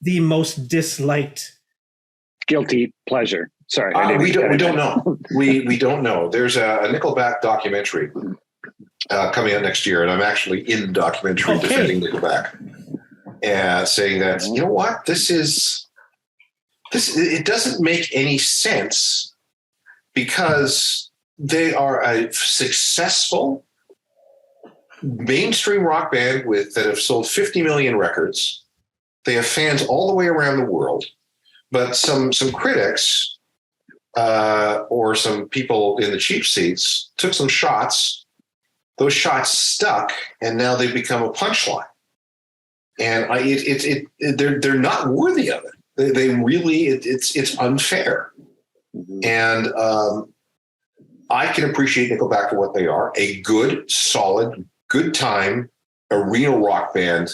the most disliked? Guilty pleasure. Sorry. We don't know. We don't know. There's a Nickelback documentary coming out next year, and I'm actually in the documentary defending Nickelback and saying that, you know what, this it doesn't make any sense because they are a successful mainstream rock band that have sold 50 million records. They have fans all the way around the world, but some critics or some people in the cheap seats took some shots. Those shots stuck, and now they've become a punchline. and they're not worthy of it. They really, it's unfair. And I can appreciate Nickelback for what they are, a good, solid, good time arena rock band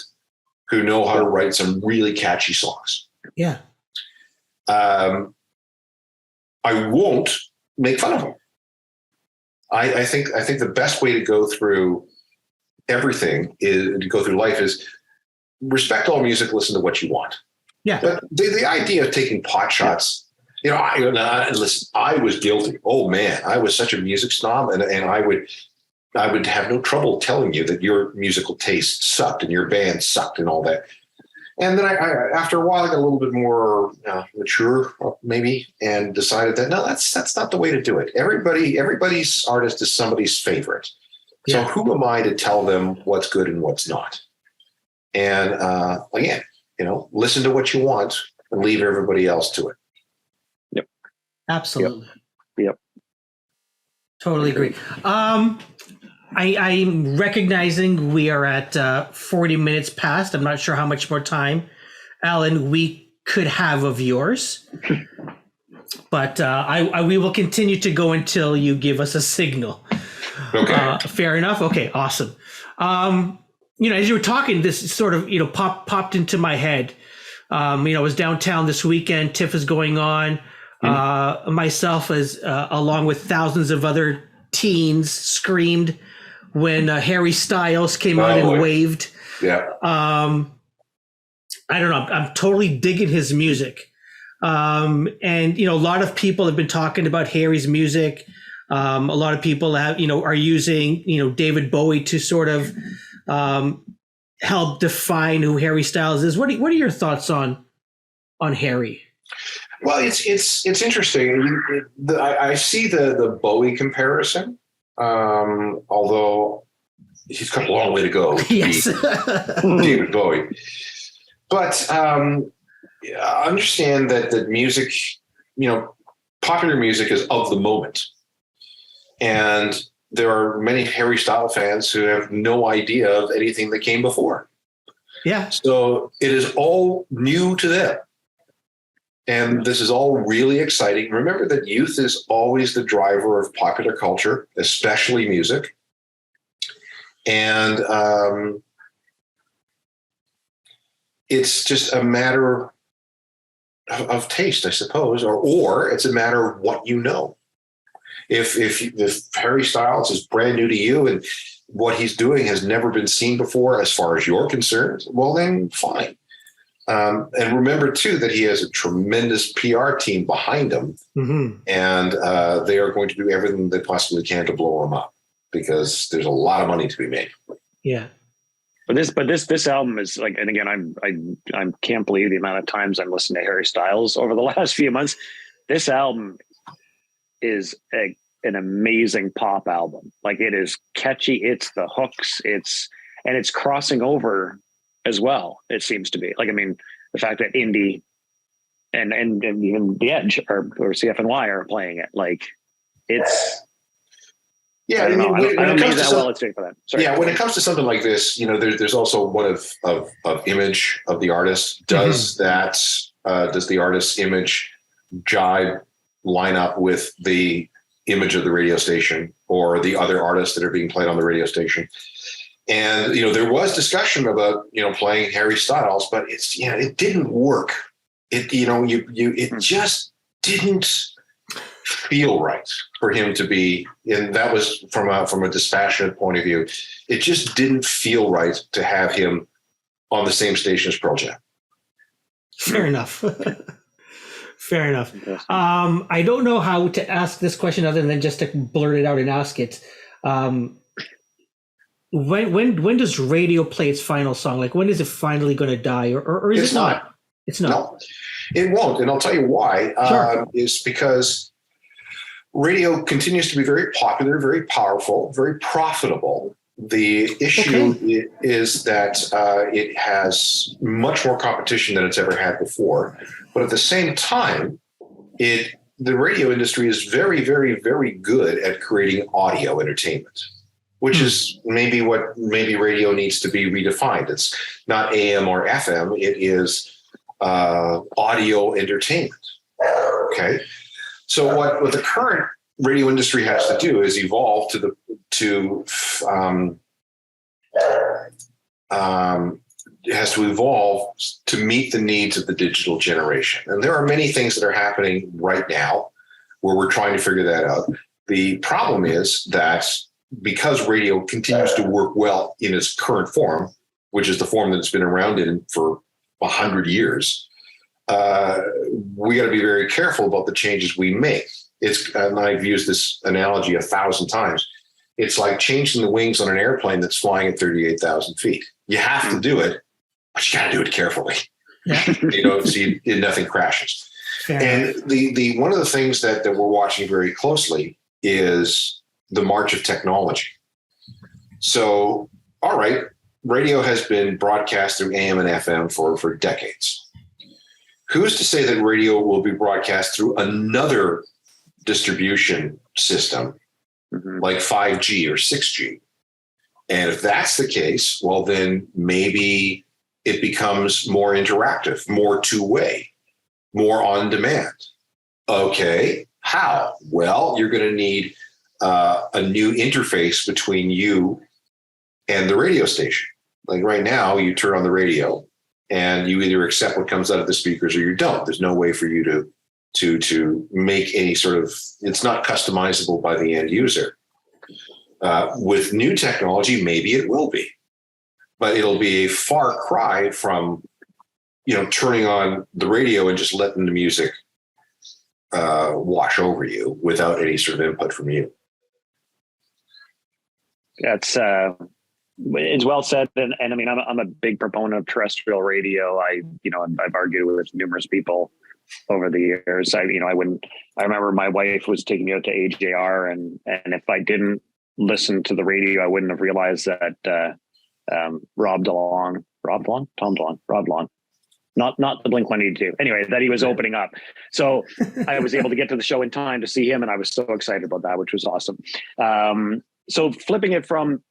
who know how to write some really catchy songs. Yeah. I won't make fun of them. I think the best way to go through everything is to go through life is respect all music, listen to what you want. Yeah. But the idea of taking pot shots, listen, I was guilty. Oh man, I was such a music snob, and I would have no trouble telling you that your musical taste sucked and your band sucked and all that. And then I after a while, I got a little bit more mature, maybe, and decided that no, that's not the way to do it. Everybody's artist is somebody's favorite. So who am I to tell them what's good and what's not? And again, listen to what you want and leave everybody else to it. Yep. Absolutely. Yep. Totally agree. I'm recognizing we are at 40 minutes past. I'm not sure how much more time, Alan, we could have of yours. But we will continue to go until you give us a signal. Okay. Fair enough. Okay, awesome. As you were talking, this sort of, popped into my head. I was downtown this weekend. TIFF is going on. Myself, as along with thousands of other teens, screamed when Harry Styles came out and waved. Yeah. I don't know. I'm totally digging his music. And a lot of people have been talking about Harry's music. A lot of people are using, David Bowie to sort of help define who Harry Styles is. What are your thoughts on Harry? Well, it's interesting. I see the Bowie comparison, although he's got a long way to go to yes. be David Bowie. But understand that music, popular music is of the moment. And there are many Harry Styles fans who have no idea of anything that came before. Yeah. So it is all new to them. And this is all really exciting. Remember that youth is always the driver of popular culture, especially music. And it's just a matter of taste, I suppose, or it's a matter of what you know. If Harry Styles is brand new to you and what he's doing has never been seen before as far as you're concerned, well, then fine. And remember, too, that he has a tremendous PR team behind him, and they are going to do everything they possibly can to blow him up because there's a lot of money to be made. Yeah. But this album is like, and again, I can't believe the amount of times I'm listening to Harry Styles over the last few months. This album is an amazing pop album. Like, it is catchy. It's the hooks. It's crossing over as well. It seems to be like, the fact that indie and even The Edge or CFNY are playing it. Like, it's, yeah. I don't know. I don't know how well it's doing for that. Sorry. Yeah. When it comes to something like this, there's also one of image of the artist. Does the artist's image jive line up with the image of the radio station or the other artists that are being played on the radio station? And, there was discussion about, playing Harry Styles, but it didn't work. It just didn't feel right for him to be, and that was from a dispassionate point of view. It just didn't feel right to have him on the same station as Pearl Jam. Fair enough. Fair enough. I don't know how to ask this question other than just to blurt it out and ask it. When does radio play its final song? Like, when is it finally going to die, or is it not? It's not. No, it won't, and I'll tell you why. Sure. Is because radio continues to be very popular, very powerful, very profitable. The issue is that it has much more competition than it's ever had before. But at the same time, the radio industry is very, very, very good at creating audio entertainment. which is maybe radio needs to be redefined. It's not AM or FM. It is audio entertainment. Okay. So what the current radio industry has to do is evolve has to evolve to meet the needs of the digital generation. And there are many things that are happening right now where we're trying to figure that out. The problem is that because radio continues to work well in its current form, which is the form that it's been around in for 100 years, we got to be very careful about the changes we make. And I've used this analogy 1,000 times. It's like changing the wings on an airplane that's flying at 38,000 feet. You have to do it, but you got to do it carefully. Yeah. So nothing crashes. Fair and the one of the things that we're watching very closely is the march of technology. So, all right, radio has been broadcast through AM and FM for decades. Who's to say that radio will be broadcast through another distribution system like 5G or 6G? And if that's the case, well, then maybe it becomes more interactive, more two-way, more on demand. Okay, how? Well, you're going to need a new interface between you and the radio station. Like right now, you turn on the radio and you either accept what comes out of the speakers or you don't. There's no way for you to make any sort of, it's not customizable by the end user. With new technology, maybe it will be, but it'll be a far cry from, turning on the radio and just letting the music wash over you without any sort of input from you. That's it's well said, and I mean, I'm a big proponent of terrestrial radio. I've argued with numerous people over the years. I remember my wife was taking me out to AJR, and if I didn't listen to the radio, I wouldn't have realized that Rob DeLong, not the Blink-182. Anyway, that he was opening up. So I was able to get to the show in time to see him, and I was so excited about that, which was awesome. So flipping it from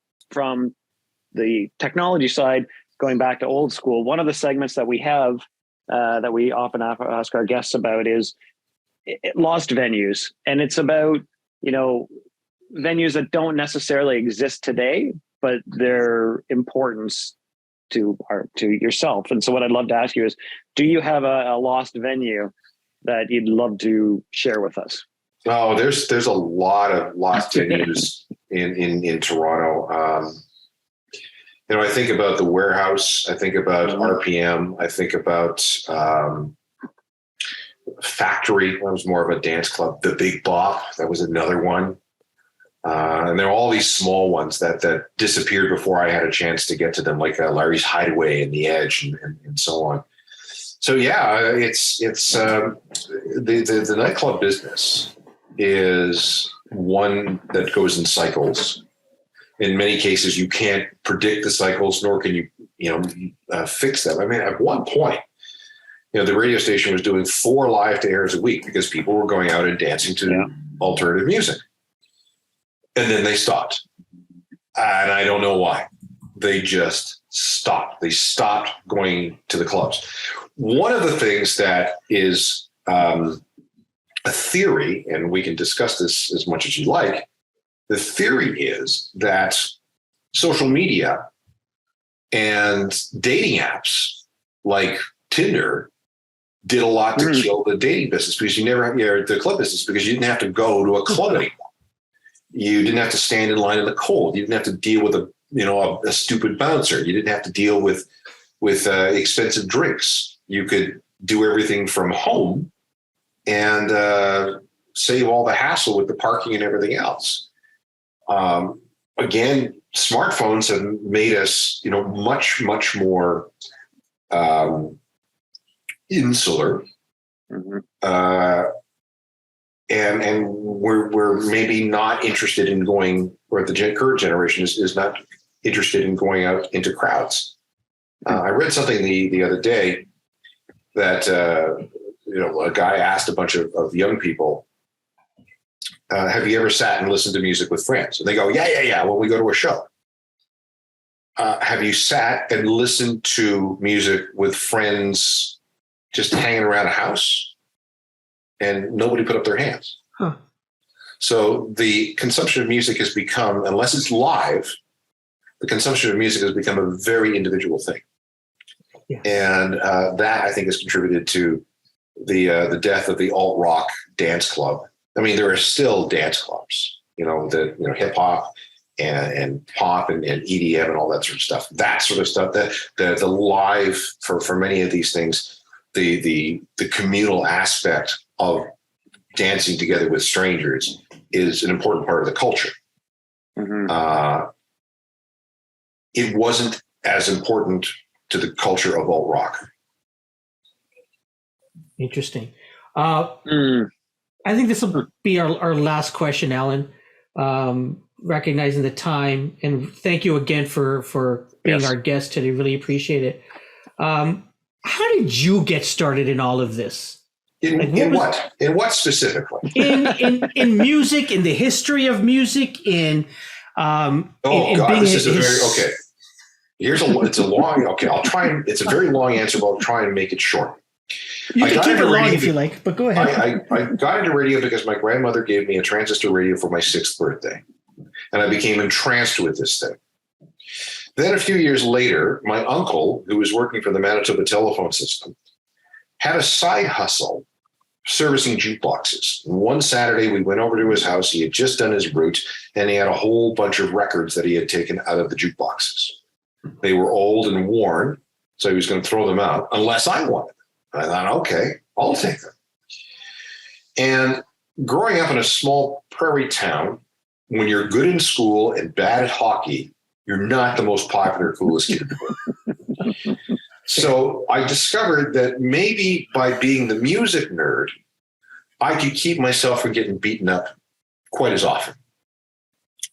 the technology side, going back to old school, one of the segments that we have that we often ask our guests about is lost venues. And it's about, venues that don't necessarily exist today, but their importance to yourself. And so what I'd love to ask you is, do you have a lost venue that you'd love to share with us? Oh, there's a lot of lost venues in Toronto. I think about the Warehouse. I think about RPM. I think about Factory. That was more of a dance club. The Big Bop. That was another one. And there are all these small ones that disappeared before I had a chance to get to them, like Larry's Hideaway and The Edge and so on. So yeah, it's the nightclub business is one that goes in cycles. In many cases, you can't predict the cycles, nor can you fix them. I mean, at one point, the radio station was doing 4 live to airs a week because people were going out and dancing to alternative music. And then they stopped. And I don't know why. They just stopped. They stopped going to the clubs. One of the things that is a theory, and we can discuss this as much as you like, the theory is that social media and dating apps like Tinder did a lot to kill the dating business because the club business, because you didn't have to go to a club anymore. You didn't have to stand in line in the cold. You didn't have to deal with a stupid bouncer. You didn't have to deal with expensive drinks. You could do everything from home and save all the hassle with the parking and everything else. Again, smartphones have made us, much, much more insular. And we're maybe not interested in going, or the current generation is not interested in going out into crowds. I read something the other day that a guy asked a bunch of young people, have you ever sat and listened to music with friends? And they go, yeah, when we go to a show. Have you sat and listened to music with friends just hanging around a house? And nobody put up their hands. Huh. So the consumption of music has become, unless it's live, the consumption of music has become a very individual thing. Yes. And that, I think, has contributed to the death of the alt rock dance club. I mean, there are still dance clubs, hip hop and pop and EDM and all that sort of stuff. That sort of stuff, the live for many of these things, the communal aspect of dancing together with strangers is an important part of the culture. Mm-hmm. It wasn't as important to the culture of alt rock. Interesting. I think this will be our last question, Alan. Recognizing the time, and thank you again for being our guest today. Really appreciate it. How did you get started in all of this? In what specifically? In music, in the history of music, this is okay. It's a very long answer, but I'll try and make it short. You can keep it long if you like, but go ahead. I got into radio because my grandmother gave me a transistor radio for my 6th birthday, and I became entranced with this thing. Then a few years later, my uncle, who was working for the Manitoba telephone system, had a side hustle servicing jukeboxes. And one Saturday, we went over to his house. He had just done his route, and he had a whole bunch of records that he had taken out of the jukeboxes. They were old and worn, so he was going to throw them out unless I wanted them. I thought, okay, I'll take them. And growing up in a small prairie town, when you're good in school and bad at hockey, you're not the most popular, coolest kid in the world. So I discovered that maybe by being the music nerd, I could keep myself from getting beaten up quite as often.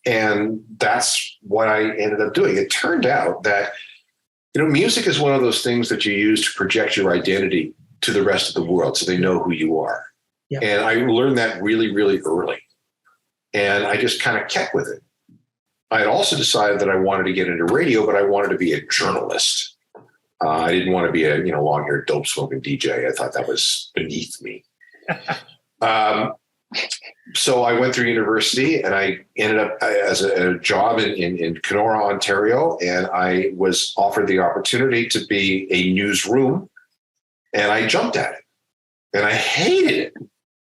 And that's what I ended up doing. It turned out that music is one of those things that you use to project your identity to the rest of the world so they know who you are. Yep. And I learned that really, really early. And I just kind of kept with it. I had also decided that I wanted to get into radio, but I wanted to be a journalist. I didn't want to be a long-haired, dope-smoking DJ. I thought that was beneath me. So I went through university, and I ended up as a job in Kenora, Ontario, and I was offered the opportunity to be a newsroom, and I jumped at it, and I hated it.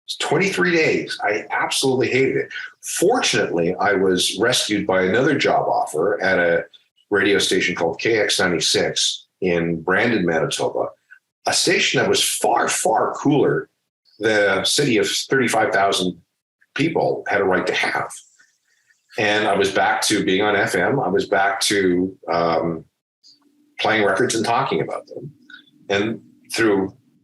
It's 23 days. I absolutely hated it. Fortunately, I was rescued by another job offer at a radio station called KX96 in Brandon, Manitoba, a station that was far, far cooler than a city of 35,000 people had a right to have. And I was back to being on FM. I was back to playing records and talking about them. And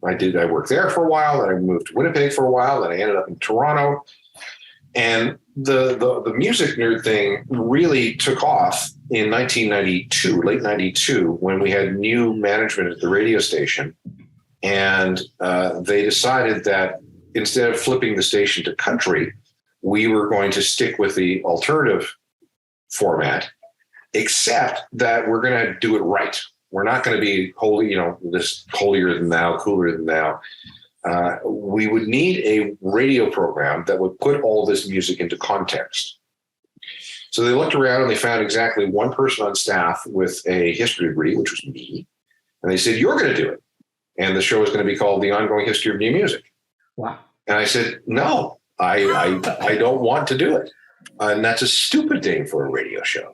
I worked there for a while, then I moved to Winnipeg for a while, then I ended up in Toronto. And the music nerd thing really took off in 1992, late 92, when we had new management at the radio station. And they decided that instead of flipping the station to country, we were going to stick with the alternative format, except that we're going to do it right. We're not going to be holy, this holier than thou, cooler than thou. We would need a radio program that would put all this music into context. So they looked around and they found exactly one person on staff with a history degree, which was me. And they said, "You're going to do it." And the show is going to be called The Ongoing History of New Music. Wow. And I said, "No, I don't want to do it. And that's a stupid thing for a radio show."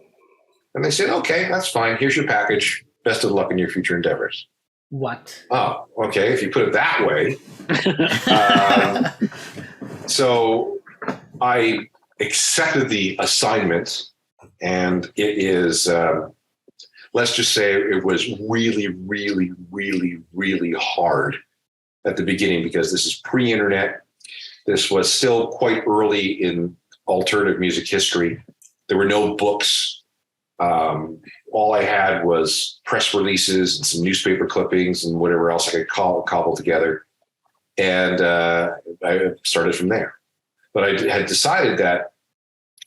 And they said, "Okay, that's fine. Here's your package. Best of luck in your future endeavors." What? Oh, okay. If you put it that way. So I accepted the assignment, and it is, let's just say it was really, really, really, really hard at the beginning because this is pre-internet. This was still quite early in alternative music history. There were no books. All I had was press releases and some newspaper clippings and whatever else I could cobble together. And I started from there. But I had decided that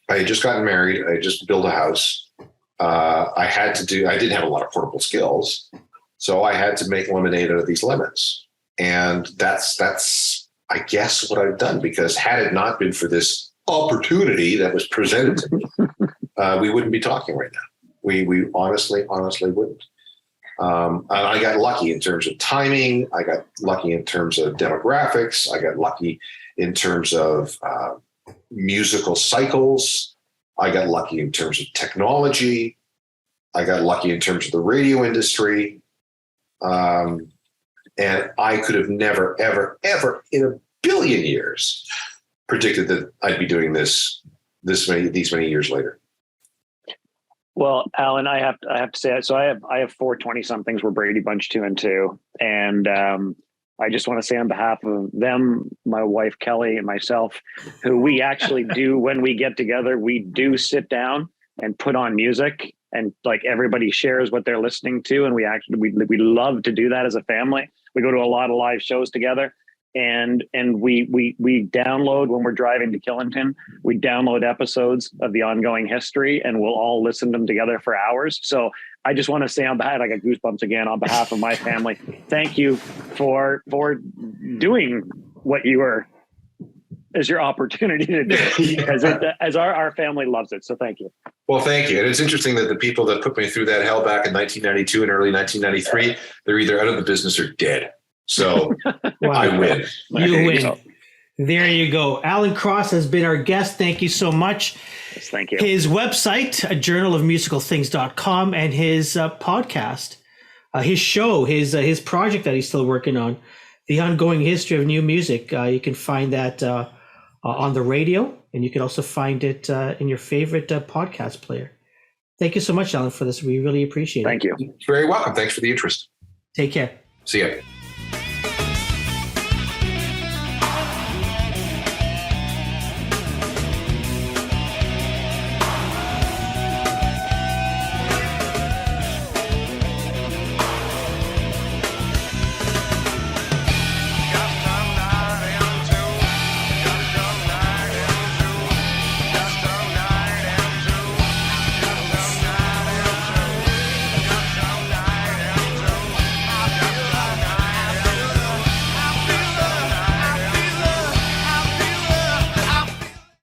I had just gotten married. I had just built a house. I didn't have a lot of portable skills. So I had to make lemonade out of these lemons. And that's, I guess, what I've done, because had it not been for this opportunity that was presented to me, we wouldn't be talking right now. We honestly wouldn't. And I got lucky in terms of timing. I got lucky in terms of demographics. I got lucky in terms of musical cycles. I got lucky in terms of technology. I got lucky in terms of the radio industry. And I could have never, ever, ever in a billion years predicted that I'd be doing these many years later. Well, Alan, I have to say, so I have 4 20-somethings. We're Brady Bunch 2 and 2. And I just want to say on behalf of them, my wife, Kelly, and myself, who we actually do, when we get together, we do sit down and put on music, and like everybody shares what they're listening to. And we love to do that as a family. We go to a lot of live shows together. And we download, when we're driving to Killington, we download episodes of the ongoing history, and we'll all listen to them together for hours. So I just want to say on behalf, I got goosebumps again, on behalf of my family, thank you for doing what you were, as your opportunity to do, as our family loves it. So thank you. Well, thank you. And it's interesting that the people that put me through that hell back in 1992 and early 1993, they're either out of the business or dead. So Wow. I win. You win. There you go. Alan Cross has been our guest. Thank you so much. Yes, thank you. His website, a journalofmusicalthings.com, and his podcast, his show, his project that he's still working on, The Ongoing History of New Music. You can find that on the radio, and you can also find it in your favorite podcast player. Thank you so much, Alan, for this. We really appreciate it. Thank you. You're very welcome. Thanks for the interest. Take care. See ya.